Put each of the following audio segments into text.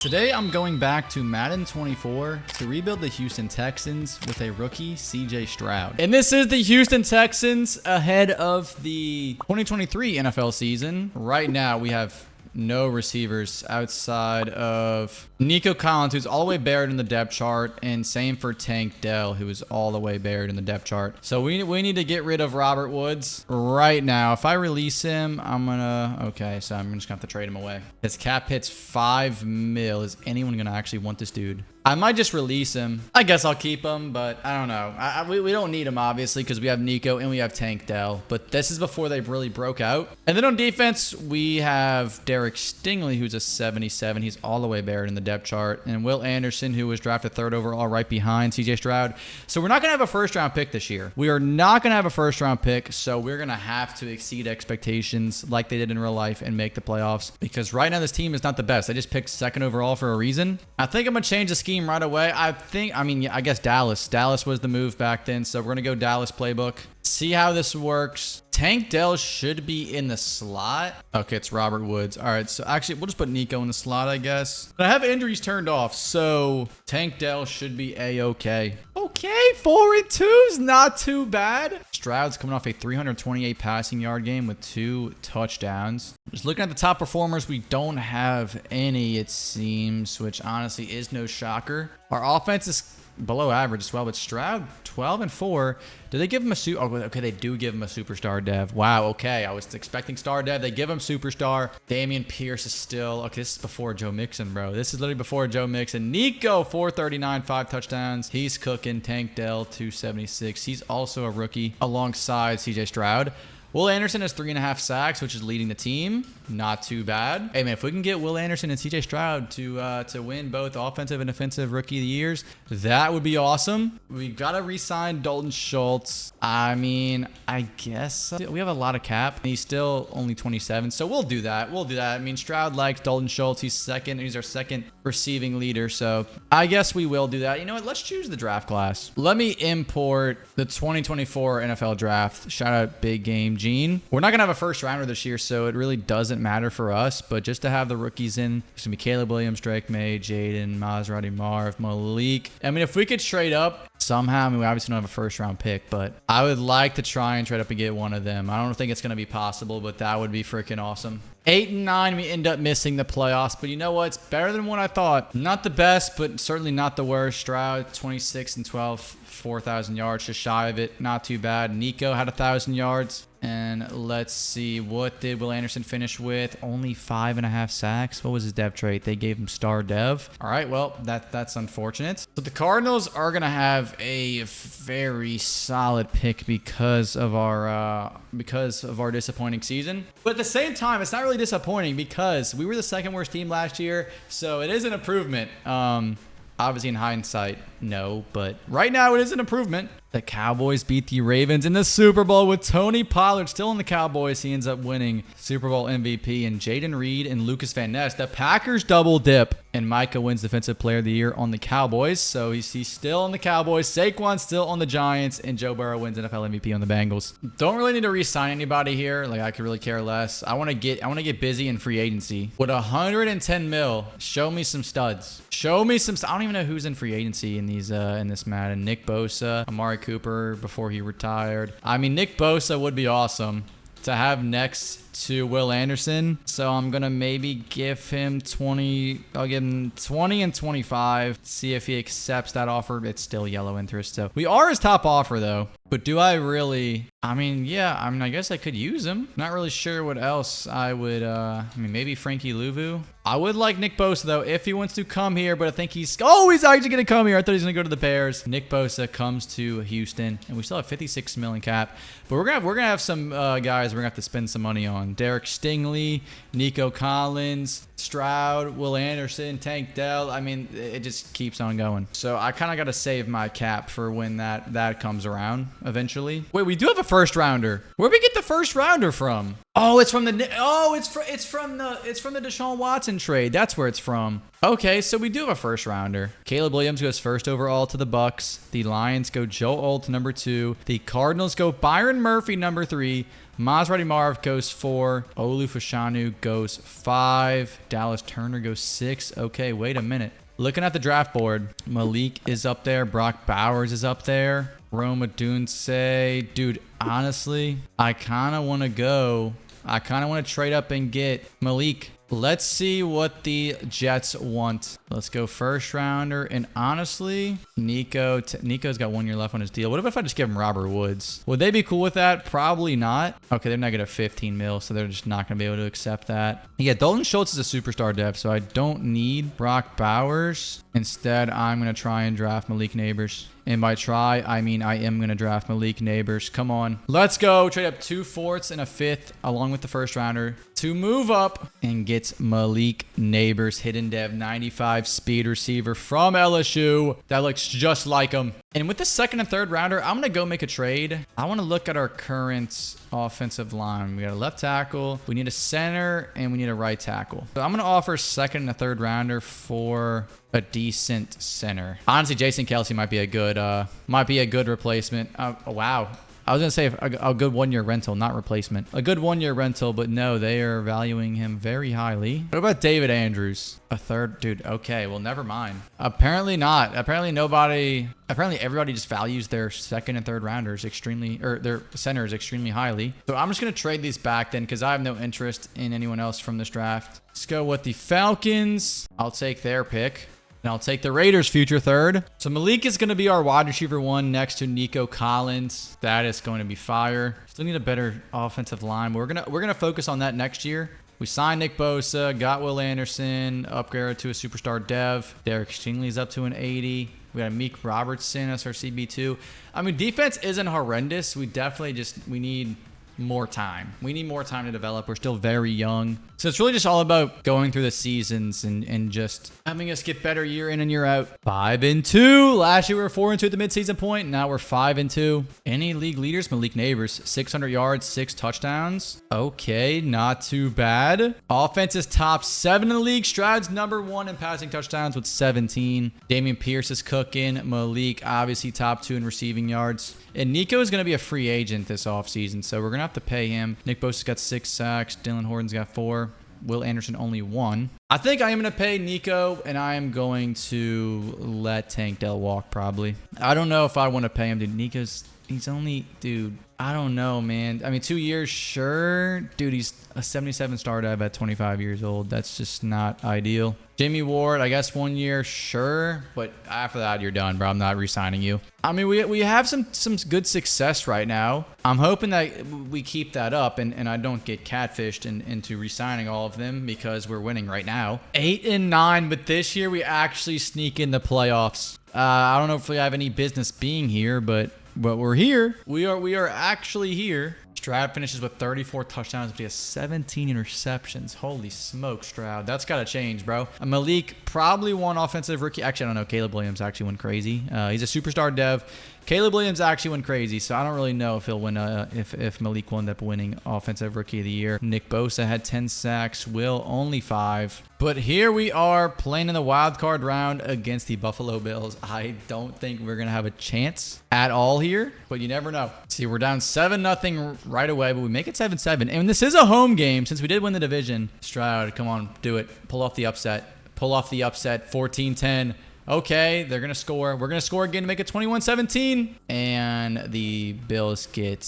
Today, I'm going back to Madden 24 to rebuild the Houston Texans with a rookie, CJ Stroud. And this is the Houston Texans ahead of the 2023 NFL season. Right now, we have no receivers outside of Nico Collins, who's all the way buried in the depth chart, and same for Tank Dell, who is all the way buried in the depth chart. So we need to get rid of Robert Woods right now. If I release him, I'm just gonna have to trade him away. His cap hits $5 million. Is anyone gonna actually want this dude? I might just release him. I guess I'll keep him, but I don't know. We don't need him, obviously, because we have Nico and we have Tank Dell. But this is before they really broke out. And then on defense, we have Derek Stingley, who's a 77. He's all the way buried in the depth chart. And Will Anderson, who was drafted 3rd overall right behind CJ Stroud. So we're not going to have a first-round pick this year. We are not going to have a first-round pick, so we're going to have to exceed expectations like they did in real life and make the playoffs. Because right now, this team is not the best. They just picked 2nd overall for a reason. I think I'm going to change the scheme right away. I guess Dallas was the move back then, so we're gonna go Dallas playbook, see how this works. Tank Dell should be in the slot. Okay, it's Robert Woods. All right, so actually we'll just put Nico in the slot, I guess. But I have injuries turned off, so Tank Dell should be a-okay. Okay, 4-2 is not too bad. Stroud's coming off a 328 passing yard game with 2 touchdowns. Just looking at the top performers, we don't have any, it seems, which honestly is no shocker. Our offense is below average as well, but Stroud 12-4. Do they give him a okay, they do give him a superstar dev. Wow, okay. I was expecting star dev. They give him superstar. Damian Pierce is still okay. This is before Joe Mixon, bro. This is literally before Joe Mixon. Nico 439, 5 touchdowns. He's cooking. Tank Dell 276. He's also a rookie alongside CJ Stroud. Will Anderson has 3.5 sacks, which is leading the team. Not too bad. Hey, man, if we can get Will Anderson and CJ Stroud to win both offensive and defensive rookie of the years, that would be awesome. We've got to re-sign Dalton Schultz. I mean, I guess we have a lot of cap. He's still only 27, so we'll do that. I mean, Stroud likes Dalton Schultz. He's our second receiving leader, so I guess we will do that. You know what? Let's choose the draft class. Let me import the 2024 NFL draft. Shout out Big Game Gene. We're not going to have a first rounder this year, so it really doesn't matter for us, but just to have the rookies in, there's going to be Caleb Williams, Drake May, Jaden, Maserati, Marv, Malik. I mean, if we could trade up somehow, I mean, we obviously don't have a first round pick, but I would like to try and trade up and get one of them. I don't think it's going to be possible, but that would be freaking awesome. 8-9, we end up missing the playoffs, but you know what? It's better than what I thought. Not the best, but certainly not the worst. Stroud, 26-12, 4,000 yards, just shy of it. Not too bad. Nico had 1,000 yards. And let's see, what did Will Anderson finish with? Only 5.5 sacks. What was his dev trait? They gave him star dev. All right, well, that's unfortunate. So the Cardinals are going to have a very solid pick because of our disappointing season. But at the same time, it's not really disappointing because we were the 2nd worst team last year, so it is an improvement. Obviously, in hindsight, no, but right now it is an improvement. The Cowboys beat the Ravens in the Super Bowl with Tony Pollard still on the Cowboys. He ends up winning Super Bowl MVP, and Jaden Reed and Lucas Van Ness. The Packers double dip, and Micah wins Defensive Player of the Year on the Cowboys. So he's still on the Cowboys. Saquon's still on the Giants, and Joe Burrow wins NFL MVP on the Bengals. Don't really need to re-sign anybody here. Like, I could really care less. I want to get busy in free agency. With 110 mil, show me some studs. Show me some. I don't even know who's in free agency in this Madden. Nick Bosa, Amari Cooper before he retired. I mean, Nick Bosa would be awesome to have next to Will Anderson. So I'm going to maybe give him 20. I'll give him 20 and 25. See if he accepts that offer. It's still yellow interest. So we are his top offer, though. But do I really? I mean, yeah. I mean, I guess I could use him. Not really sure what else I would. I mean, maybe Frankie Louvu. I would like Nick Bosa, though, if he wants to come here. But I think he's actually going to come here. I thought he was going to go to the Bears. Nick Bosa comes to Houston. And we still have 56 million cap. But we're gonna have some guys we're going to have to spend some money on. Derek Stingley, Nico Collins, Stroud, Will Anderson, Tank Dell. I mean, it just keeps on going. So I kind of got to save my cap for when that comes around eventually. Wait, we do have a first rounder. Where'd we get the first rounder from? Oh, it's from the Deshaun Watson trade. That's where it's from. Okay, so we do have a first rounder. Caleb Williams goes first overall to the Bucks. The Lions go Joe Alt to number 2. The Cardinals go Byron Murphy number 3. Maserati Marv goes 4. Olu Fashanu goes 5. Dallas Turner goes 6. Okay, wait a minute. Looking at the draft board, Malik is up there. Brock Bowers is up there. Roma Dunse. Dude, honestly, I kind of want to trade up and get Malik. Let's see what the Jets want. Let's go first rounder. And honestly, Nico's got 1 year left on his deal. What if I just give him Robert Woods? Would they be cool with that? Probably not. Okay, they're not going to 15 mil, so they're just not going to be able to accept that. Yeah, Dalton Schultz is a superstar dev, so I don't need Brock Bowers. Instead, I'm going to try and draft Malik Neighbors. And by try, I mean I am going to draft Malik Neighbors. Come on. Let's go. Trade up 2 fourths and a 5th along with the first rounder to move up and get Malik Neighbors, hidden dev, 95 speed receiver from LSU. That looks just like him. And with the second and third rounder, I'm going to go make a trade. I want to look at our current offensive line. We got a left tackle, we need a center, and we need a right tackle. So I'm going to offer second and a third rounder for a decent center. Honestly, Jason Kelsey might be a good replacement. Wow. I was going to say a good 1 year rental, not replacement. A good 1 year rental, but no, they are valuing him very highly. What about David Andrews? A third, dude. Okay, well, never mind. Apparently not. Apparently everybody just values their second and third rounders their centers extremely highly. So I'm just going to trade these back then because I have no interest in anyone else from this draft. Let's go with the Falcons. I'll take their pick. And I'll take the Raiders' future third. So Malik is going to be our wide receiver 1 next to Nico Collins. That is going to be fire. Still need a better offensive line. We're gonna focus on that next year. We signed Nick Bosa, got Will Anderson, upgraded to a superstar dev. Derek Stingley's up to an 80. We got Meek Robertson as our CB2. I mean, defense isn't horrendous. We definitely we need more time. We need more time to develop. We're still very young. So it's really just all about going through the seasons and just having us get better year in and year out. 5-2. Last year we were 4-2 at the midseason point. Now we're 5-2. Any league leaders? Malik Neighbors, 600 yards, 6 touchdowns. Okay, not too bad. Offense is top 7 in the league. Stroud's number 1 in passing touchdowns with 17. Damian Pierce is cooking. Malik, obviously top 2 in receiving yards. And Nico is going to be a free agent this offseason, so we're going to have to pay him. Nick Bosa's got 6 sacks. Dylan Horton's got 4. Will Anderson only 1. I think I am going to pay Nico, and I am going to let Tank Dell walk probably. I don't know if I want to pay him, dude. He's only, dude, I don't know, man. I mean, 2 years, sure. Dude, he's a 77 star dive at 25 years old. That's just not ideal. Jamie Ward, I guess 1 year, sure. But after that, you're done, bro. I'm not re-signing you. I mean, we have some good success right now. I'm hoping that we keep that up and I don't get catfished into re-signing all of them because we're winning right now. 8-9, but this year we actually sneak in the playoffs. I don't know if we have any business being here, but we're here. We are actually here. Stroud finishes with 34 touchdowns, but he has 17 interceptions. Holy smoke, Stroud. That's got to change, bro. Malik probably won offensive rookie. Actually, I don't know. Caleb Williams actually went crazy. He's a superstar dev. Caleb Williams actually went crazy, so I don't really know if he'll win. If Malik will end up winning offensive rookie of the year. Nick Bosa had 10 sacks. Will only 5. But here we are playing in the wild card round against the Buffalo Bills. I don't think we're gonna have a chance at all here, but you never know. See, we're down 7-0 right away, but we make it 7-7, and this is a home game since we did win the division. Stroud, come on, do it. Pull off the upset. Pull off the upset. 14-10. Okay, they're going to score. We're going to score again to make it 21-17. And the Bills get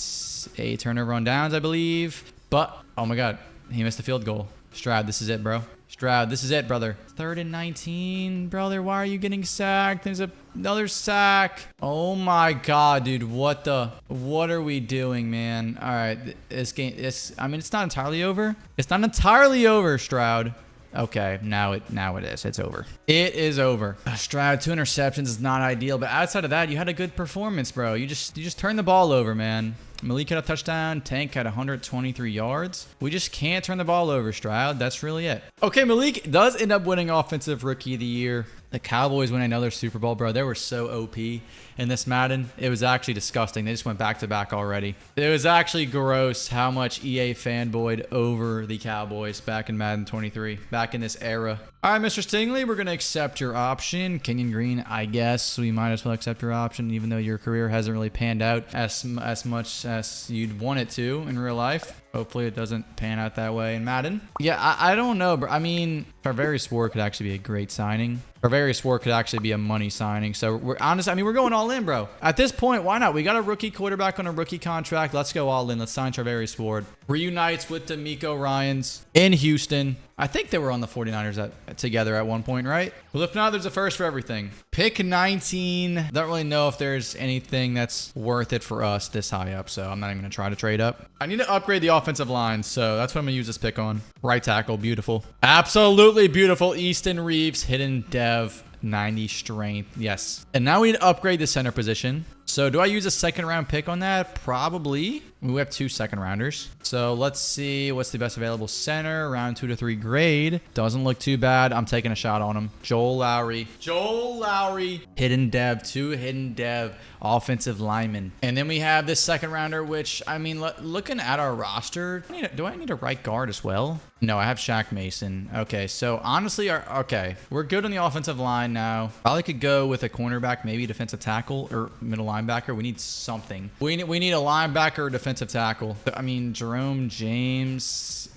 a turnover on downs, I believe. But, oh my God, he missed the field goal. Stroud, this is it, bro. Stroud, this is it, brother. 3rd and 19. Brother, why are you getting sacked? There's another sack. Oh my God, dude. What are we doing, man? All right, this game, I mean, it's not entirely over. It's not entirely over, Stroud. Okay, now it is. It's over. It is over. Stroud, 2 interceptions is not ideal, but outside of that, you had a good performance, bro. You just turned the ball over, man. Malik had a touchdown. Tank had 123 yards. We just can't turn the ball over, Stroud. That's really it. Okay, Malik does end up winning Offensive Rookie of the Year. The Cowboys win another Super Bowl, bro. They were so OP in this Madden. It was actually disgusting. They just went back-to-back already. It was actually gross how much EA fanboyed over the Cowboys back in Madden 23, back in this era. All right, Mr. Stingley, we're going to accept your option. Kenyon Green, I guess we might as well accept your option, even though your career hasn't really panned out as much as you'd want it to in real life. Hopefully it doesn't pan out that way in Madden. Yeah, I don't know, bro. I mean, Tarvarius Ward could actually be a great signing. Tarvarius Ward could actually be a money signing. So we're honest. I mean, we're going all in, bro. At this point, why not? We got a rookie quarterback on a rookie contract. Let's go all in. Let's sign Tarvarius Ward. Reunites with D'Amico Ryans in Houston. I think they were on the 49ers together at one point, right? Well, if not, there's a first for everything. Pick 19. Don't really know if there's anything that's worth it for us this high up, so I'm not even going to try to trade up. I need to upgrade the offensive line, so that's what I'm going to use this pick on. Right tackle, beautiful. Absolutely beautiful. Easton Reeves, hidden dev, 90 strength. Yes. And now we need to upgrade the center position. So do I use a second round pick on that? Probably. We have 2 second rounders. So let's see what's the best available center. Round 2 to 3 grade. Doesn't look too bad. I'm taking a shot on him. Joel Lowry. Joel Lowry. Hidden dev. 2 hidden dev offensive linemen. And then we have this second rounder, which, I mean, looking at our roster, do I need a right guard as well? No, I have Shaq Mason. Okay, so honestly, okay, we're good on the offensive line now. Probably could go with a cornerback, maybe defensive tackle or middle linebacker. We need something. We need a linebacker or defensive tackle. I mean, Jerome James.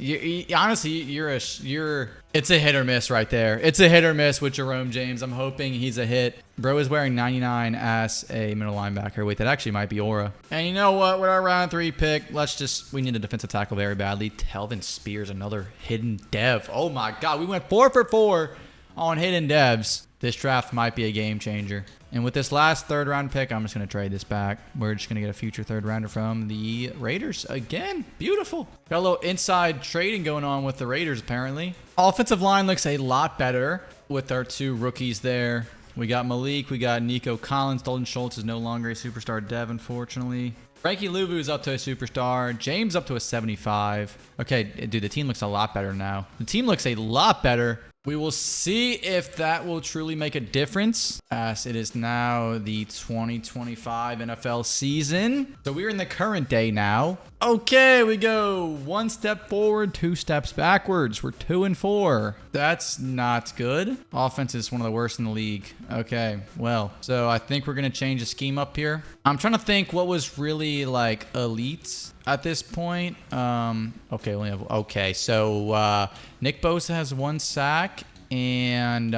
Honestly, it's a hit or miss right there. It's a hit or miss with Jerome James. I'm hoping he's a hit. Bro is wearing 99 as a middle linebacker. Wait, that actually might be Aura. And you know what? With our round 3 pick, we need a defensive tackle very badly. Telvin Spears, another hidden dev. Oh my God, we went 4 for 4 on hidden devs. This draft might be a game changer. And with this last 3rd round pick, I'm just going to trade this back. We're just going to get a future 3rd rounder from the Raiders. Again, beautiful. Got a little inside trading going on with the Raiders, apparently. Offensive line looks a lot better with our 2 rookies there. We got Malik. We got Nico Collins. Dalton Schultz is no longer a superstar dev, unfortunately. Frankie Louvu is up to a superstar. James up to a 75. Okay, dude, the team looks a lot better now. The team looks a lot better. We will see if that will truly make a difference, as it is now the 2025 NFL season. So we're in the current day now. Okay, we go 1 step forward, 2 steps backwards. We're 2 and 4. That's not good. Offense is one of the worst in the league. Okay, well, so I think we're going to change the scheme up here. I'm trying to think what was really like elite at this point. Okay, so Nick Bosa has 1 sack, and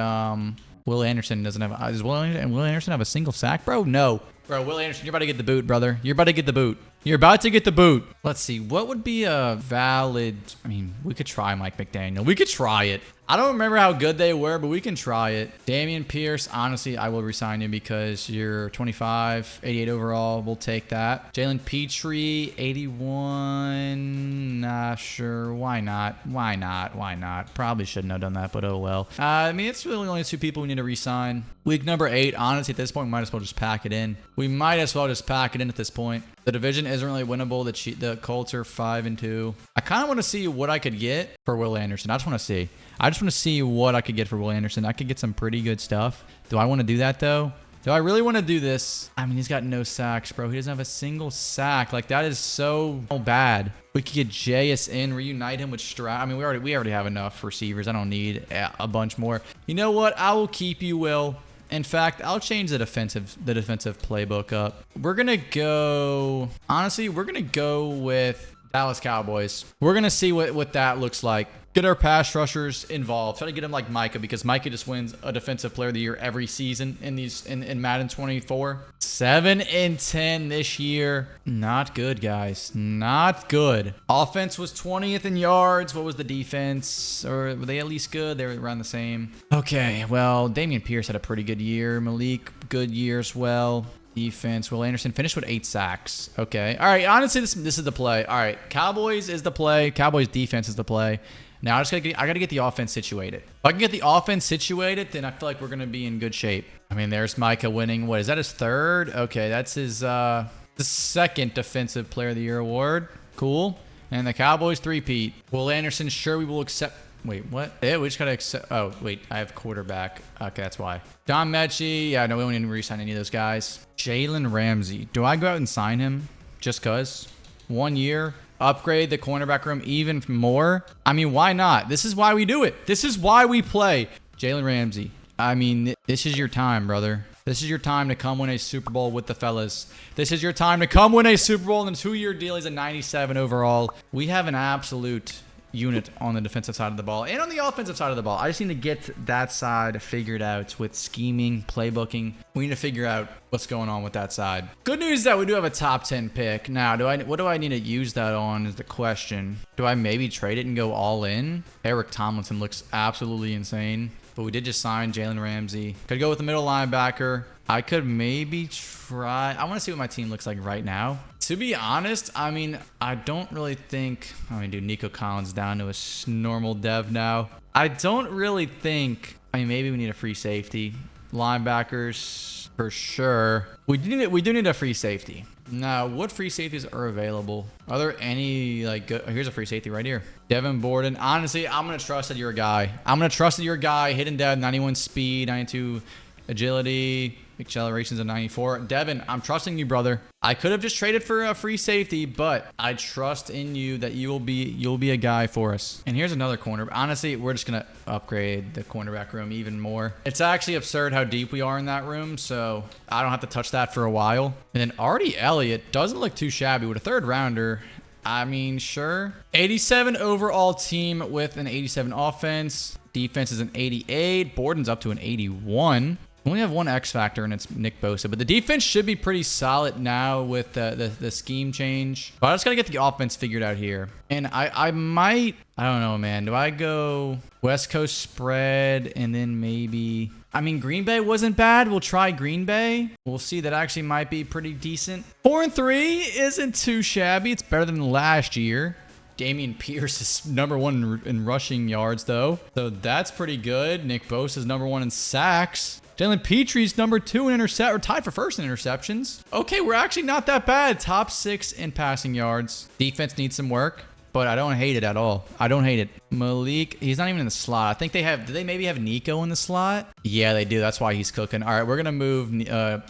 Will Anderson doesn't have. Does Will Anderson have a single sack, bro? No. Bro, Will Anderson, you're about to get the boot, brother. You're about to get the boot. You're about to get the boot. Let's see. What would be a valid... I mean, we could try Mike McDaniel. We could try it. I don't remember how good they were, but we can try it. Damian Pierce, honestly, I will resign you because you're 25, 88 overall. We'll take that. Jalen Petrie, 81. Not sure. Why not? Why not? Why not? Probably shouldn't have done that, but oh well. I mean, it's really only 2 people we need to resign. Week number 8, honestly, at this point, we might as well just pack it in. We might as well just pack it in at this point. The division isn't really winnable. The Colts are 5-2. I kind of want to see what I could get for Will Anderson. I just want to see. I just want to see what I could get for Will Anderson. I could get some pretty good stuff. Do I want to do that, though? Do I really want to do this? I mean, he's got no sacks, bro. He doesn't have a single sack. Like, that is so bad. We could get J.S. in, reunite him with Stroud. I mean, we already have enough receivers. I don't need a bunch more. You know what? I will keep you, Will. In fact, I'll change the defensive playbook up. We're going to go... Honestly, we're going to go with Dallas Cowboys. We're going to see what that looks like. Get our pass rushers involved. Try to get them like Micah, because Micah just wins a defensive player of the year every season in Madden 24. 7-10 this year. Not good, guys. Not good. Offense was 20th in yards. What was the defense? Or were they at least good? They were around the same. Okay, well, Damian Pierce had a pretty good year. Malik, good year as well. Defense. Will Anderson finished with 8 sacks. Okay. All right. Honestly, this is the play. All right. Cowboys is the play. Cowboys defense is the play. Now I got to get the offense situated. If I can get the offense situated, then I feel like we're going to be in good shape. I mean, there's Micah winning. What is that? His 3rd? Okay, that's his the 2nd defensive player of the year award. Cool. And the Cowboys 3-peat. Will Anderson, sure, we will accept Wait, what? Yeah, we just gotta accept. Oh, wait, I have quarterback. Okay, that's why. John Mechie. Yeah, no, we don't need to re-sign any of those guys. Jalen Ramsey. Do I go out and sign him just cause? 1 year. Upgrade the cornerback room even more. I mean, why not? This is why we do it. This is why we play. Jalen Ramsey. I mean, this is your time, brother. This is your time to come win a Super Bowl with the fellas. This is your time to come win a Super Bowl in a 2-year deal. He's a 97 overall. We have an absolute unit on the defensive side of the ball and on the offensive side of the ball. I just need to get that side figured out with scheming, playbooking. We need to figure out what's going on with that side. Good news is that we do have a top 10 pick. Now, what do I need to use that on is the question. Do I maybe trade it and go all in? Eric Tomlinson looks absolutely insane, but we did just sign Jalen Ramsey. Could go with the middle linebacker. I could maybe try. I want to see what my team looks like right now. To be honest, I mean, I don't really think... I mean, dude, Nico Collins down to a normal dev now. I don't really think... I mean, maybe we need a free safety. Linebackers, for sure. We do need a free safety. Now, what free safeties are available? Are there any, like, good... Oh, here's a free safety right here. Devin Borden. Honestly, I'm going to trust that you're a guy. I'm going to trust that you're a guy. Hidden dev, 91 speed, 92 agility... accelerations of 94. Devin, I'm trusting you, brother. I could have just traded for a free safety, but I trust in you that you'll be a guy for us. And here's another corner. Honestly, we're just gonna upgrade the cornerback room even more. It's actually absurd how deep we are in that room, so I don't have to touch that for a while. And then Artie Elliott doesn't look too shabby with a 3rd rounder. I mean, sure. 87 overall team with an 87 offense. Defense is an 88. Borden's up to an 81. We only have one X factor, and it's Nick Bosa. But the defense should be pretty solid now with the scheme change. But I just got to get the offense figured out here. And I might... I don't know, man. Do I go West Coast spread and then maybe... I mean, Green Bay wasn't bad. We'll try Green Bay. We'll see. That actually might be pretty decent. 4-3 isn't too shabby. It's better than last year. Damian Pierce is #1 in rushing yards, though. So that's pretty good. Nick Bosa is #1 in sacks. Jalen Petry's #2 in tied for 1st in interceptions. Okay, we're actually not that bad. Top 6 in passing yards. Defense needs some work, but I don't hate it at all. I don't hate it. Malik, he's not even in the slot. I think do they maybe have Nico in the slot? Yeah, they do. That's why he's cooking. All right, we're going to move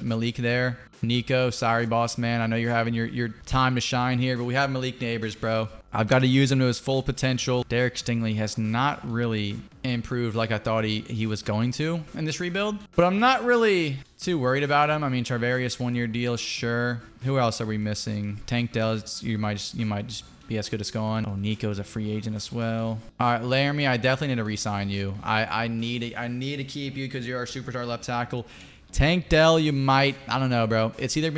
Malik there. Nico, sorry, boss man. I know you're having your time to shine here, but we have Malik Neighbors, bro. I've got to use him to his full potential. Derek Stingley has not really improved like I thought he was going to in this rebuild, but I'm not really too worried about him. I mean, Charvarius 1-year deal, sure. Who else are we missing? Tank Dell, you might just be as good as gone. Oh, Nico's a free agent as well. All right, Laramie, I definitely need to re-sign you. I need to keep you because you're our superstar left tackle. Tank Dell, you might, I don't know, bro. It's either,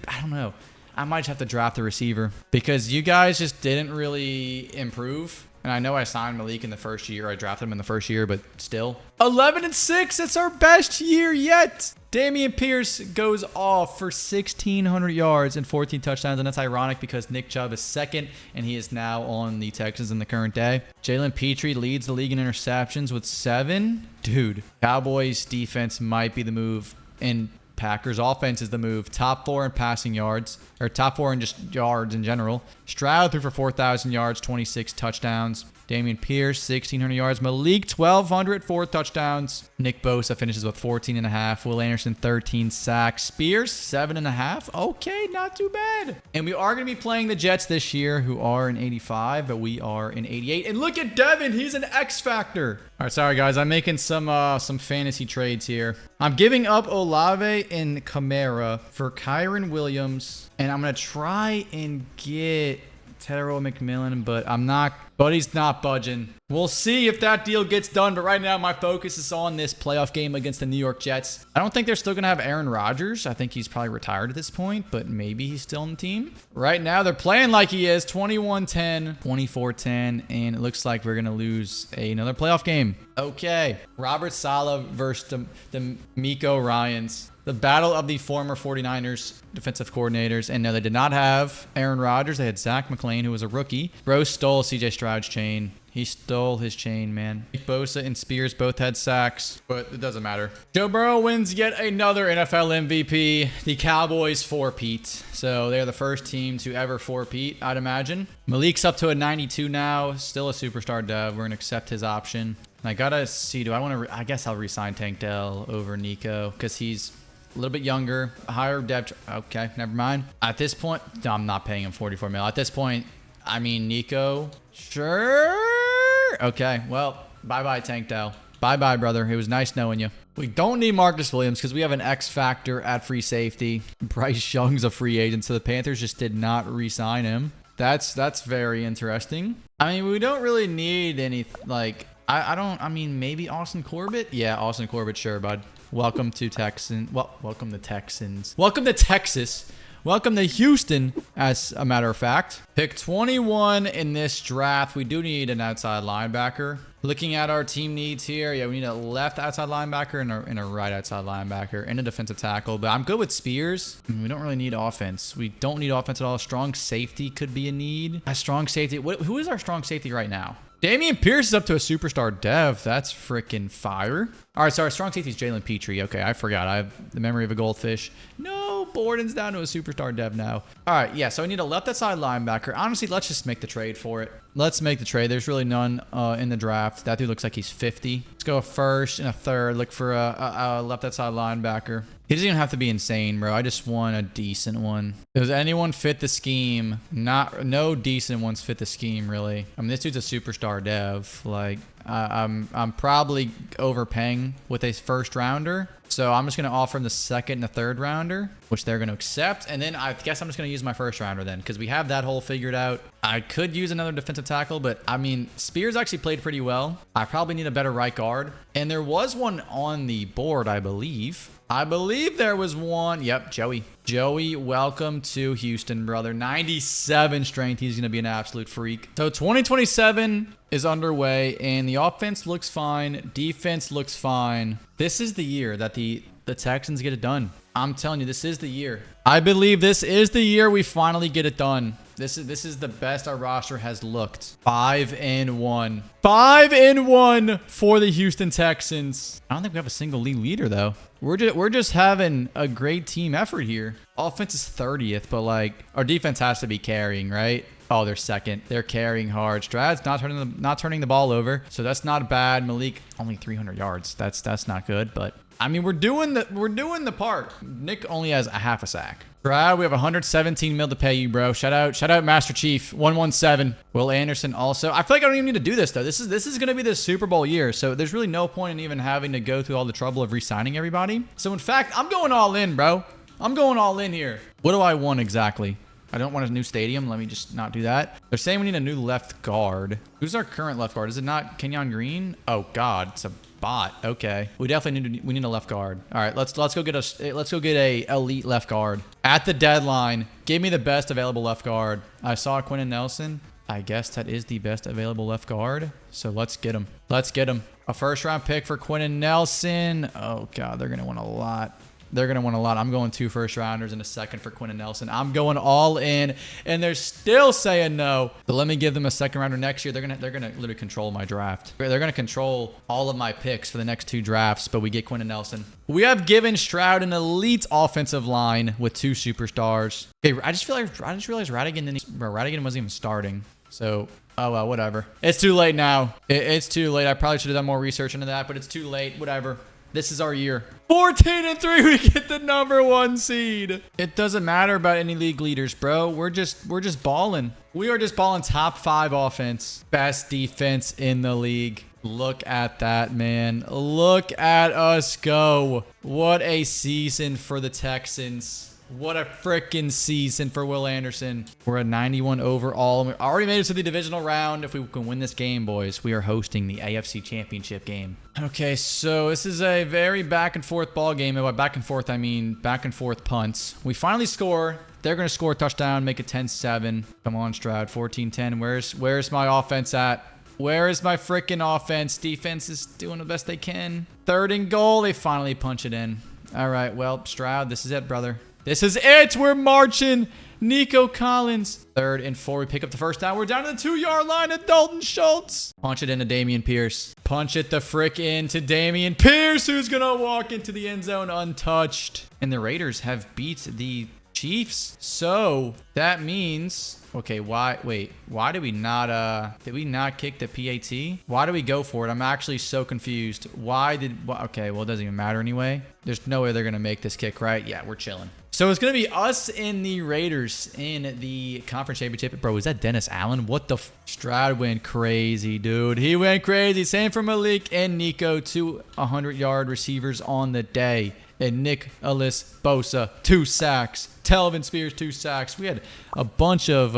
I don't know. I might just have to draft a receiver because you guys just didn't really improve. And I know I signed Malik in the first year. I drafted him in the first year, but still. 11-6. It's our best year yet. Damian Pierce goes off for 1,600 yards and 14 touchdowns. And that's ironic because Nick Chubb is 2nd, and he is now on the Texans in the current day. Jalen Petry leads the league in interceptions with 7. Dude, Cowboys defense might be the move. And Packers offense is the move. Top 4 in passing yards, or top 4 in just yards in general. Stroud threw for 4,000 yards, 26 touchdowns. Damian Pierce, 1,600 yards. Malik, 1,200, 4 touchdowns. Nick Bosa finishes with 14.5. Will Anderson, 13 sacks. Spears, 7.5. Okay, not too bad. And we are going to be playing the Jets this year, who are in 85, but we are in 88. And look at Devin. He's an X factor. All right, sorry, guys. I'm making some fantasy trades here. I'm giving up Olave and Kamara for Kyron Williams, and I'm going to try and get Tyrell McMillan, but he's not budging. We'll see if that deal gets done, but right now my focus is on this playoff game against the New York Jets. I don't think they're still going to have Aaron Rodgers. I think he's probably retired at this point, but maybe he's still on the team. Right now they're playing like he is, 21-10, 24-10, and it looks like we're going to lose another playoff game. Okay, Robert Saleh versus the Miko Ryans. The battle of the former 49ers defensive coordinators. And no, they did not have Aaron Rodgers. They had Zach McClain, who was a rookie. Bro stole CJ Stroud's chain. He stole his chain, man. Bosa and Spears both had sacks, but it doesn't matter. Joe Burrow wins yet another NFL MVP. The Cowboys four-peat. So they're the first team to ever four-peat, I'd imagine. Malik's up to a 92 now. Still a superstar dev. We're going to accept his option. And I got to see, do I want to... I guess I'll re-sign Tank Dell over Nico because he's a little bit younger. A higher dev... Okay, never mind. At this point... No, I'm not paying him 44 mil. At this point, I mean, Nico... Sure. Okay, well, bye-bye, Tank Dell. Bye-bye, brother. It was nice knowing you. We don't need Marcus Williams because we have an X factor at free safety. Bryce Young's a free agent, so the Panthers just did not re-sign him. That's very interesting. I mean, we don't really need any, like, I mean, maybe Austin Corbett? Yeah, Austin Corbett, sure, bud. Welcome to Texans. Well, welcome to Texans. Welcome to Texas. Welcome to Houston, as a matter of fact. Pick 21 in this draft. We do need an outside linebacker. Looking at our team needs here, yeah, we need a left outside linebacker and a right outside linebacker and a defensive tackle. But I'm good with Spears. We don't really need offense. We don't need offense at all. Strong safety could be a need. A strong safety. Who is our strong safety right now? Damian Pierce is up to a superstar dev. That's freaking fire. All right, so our strong safety is Jalen Petrie. Okay, I forgot. I have the memory of a goldfish. No, Borden's down to a superstar dev now. All right, yeah, so I need a left outside linebacker. Honestly, let's just make the trade for it. Let's make the trade. There's really none in the draft. That dude looks like he's 50. Let's go a first and a third. Look for a left outside linebacker. He doesn't even have to be insane, bro. I just want a decent one. Does anyone fit the scheme? No decent ones fit the scheme, really. I mean, this dude's a superstar dev. Like, I'm probably overpaying with a first rounder. So I'm just going to offer him the second and the third rounder, which they're going to accept. And then I guess I'm just going to use my first rounder then because we have that whole figured out. I could use another defensive tackle, but I mean, Spears actually played pretty well. I probably need a better right guard. And there was one on the board, I believe. There was one. Yep, Joey. Joey, welcome to Houston, brother. 97 strength. He's going to be an absolute freak. So 2027 is underway, and the offense looks fine. Defense looks fine. This is the year that the Texans get it done. I'm telling you, this is the year. I believe this is the year we finally get it done. This is the best our roster has looked. 5-1. 5-1 for the Houston Texans. I don't think we have a single league leader, though. We're just having a great team effort here. Offense is 30th, but like our defense has to be carrying, right? Oh, they're second. They're carrying hard. Strad's not turning the ball over, so that's not bad. Malik only 300 yards. That's not good, but I mean we're doing the part. Nick only has a half a sack. Brad, we have 117 mil to pay you, bro. Shout out Master Chief 117. Will Anderson also. I feel like I don't even need to do this though. This is gonna be the Super Bowl year, so there's really no point in even having to go through all the trouble of re-signing everybody. So in fact, I'm going all in, bro. I'm going all in here. What do I want exactly? I don't want a new stadium. Let me just not do that. They're saying we need a new left guard. Who's our current left guard? Is it not Kenyon Green? Oh God, it's a bot. Okay, we definitely need a left guard. All right, let's go get a elite left guard at the deadline. Give me the best available left guard. I saw Quentin Nelson. I guess that is the best available left guard. So let's get him. Let's get him. A first round pick for Quentin Nelson. Oh God, they're gonna want a lot. They're going to want a lot. I'm going 2 first rounders and a second for Quentin Nelson. I'm going all in, and they're still saying no. But let me give them a second rounder next year. They're gonna literally control my draft. They're going to control all of my picks for the next 2 drafts, but we get Quentin Nelson. We have given Stroud an elite offensive line with 2 superstars. Okay, I just realized Radigan wasn't even starting. So, oh well, whatever. It's too late now. It's too late. I probably should have done more research into that, but it's too late. Whatever. This is our year. 14-3, we get the #1 seed. It doesn't matter about any league leaders, bro. We're just balling. We are just balling top 5 offense. Best defense in the league. Look at that, man. Look at us go. What a season for the Texans. What a freaking season for Will Anderson. We're at 91 overall. We already made it to the divisional round. If we can win this game, boys, we are hosting the AFC Championship game. Okay, so this is a very back and forth ball game. And by back and forth, I mean back and forth punts. We finally score. They're going to score a touchdown, make it 10-7. Come on, Stroud, 14-10. Where's my offense at? Where is my freaking offense? Defense is doing the best they can. 3rd and goal. They finally punch it in. All right, well, Stroud, this is it, brother. This is it. We're marching Nico Collins. 3rd and 4. We pick up the first down. We're down to the 2-yard line at Dalton Schultz. Punch it into Dameon Pierce. Punch it the frick into Dameon Pierce, who's going to walk into the end zone untouched. And the Raiders have beat the Chiefs. So that means... Okay, why did we not kick the PAT? Why do we go for it? I'm actually so confused. Okay, well, it doesn't even matter anyway. There's no way they're going to make this kick, right? Yeah, we're chilling. So it's going to be us and the Raiders in the conference championship. Bro, is that Dennis Allen? What the Stroud went crazy, dude. He went crazy. Same for Malik and Nico, 2 100-yard receivers on the day. And Nicholas Bosa, 2 sacks. Telvin Spears, 2 sacks. We had a bunch of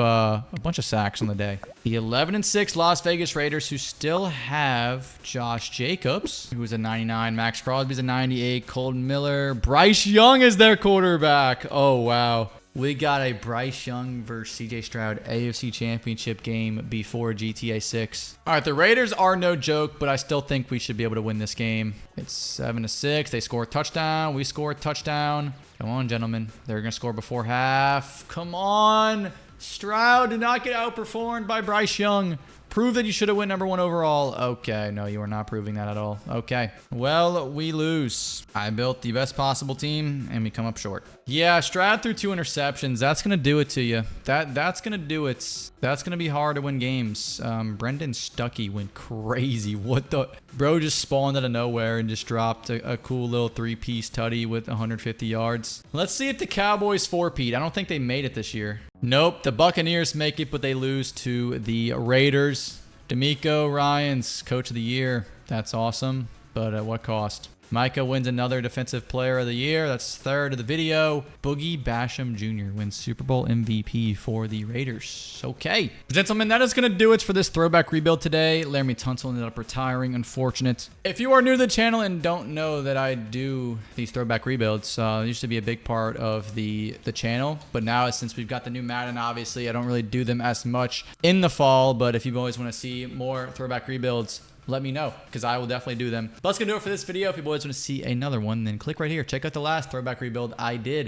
sacks on the day. The 11-6 Las Vegas Raiders, who still have Josh Jacobs, who is a 99. Max Crosby's a 98. Colton Miller. Bryce Young is their quarterback. Oh, wow. We got a Bryce Young versus CJ Stroud AFC Championship game before GTA 6. All right, the Raiders are no joke, but I still think we should be able to win this game. It's 7-6. They score a touchdown. We score a touchdown. Come on, gentlemen. They're going to score before half. Come on. Stroud did not get outperformed by Bryce Young. Prove that you should have went #1 overall. Okay, no, you are not proving that at all. Okay, well, we lose. I built the best possible team, and we come up short. Yeah, Stroud threw 2 interceptions. That's going to do it to you. That's going to do it. That's going to be hard to win games. Brendan Stuckey went crazy. What the... Bro just spawned out of nowhere and just dropped a cool little 3-piece tutty with 150 yards. Let's see if the Cowboys 4-peat. I don't think they made it this year. Nope, the Buccaneers make it, but they lose to the Raiders. D'Amico Ryans, Coach of the Year. That's awesome, but at what cost? Micah wins another Defensive Player of the Year. That's 3rd of the video. Boogie Basham Jr. wins Super Bowl MVP for the Raiders. Okay. Gentlemen, that is going to do it for this throwback rebuild today. Laramie Tunsil ended up retiring. Unfortunate. If you are new to the channel and don't know that I do these throwback rebuilds, it used to be a big part of the channel. But now, since we've got the new Madden, obviously, I don't really do them as much in the fall. But if you always want to see more throwback rebuilds, let me know, because I will definitely do them. But that's going to do it for this video. If you boys want to see another one, then click right here. Check out the last throwback rebuild I did.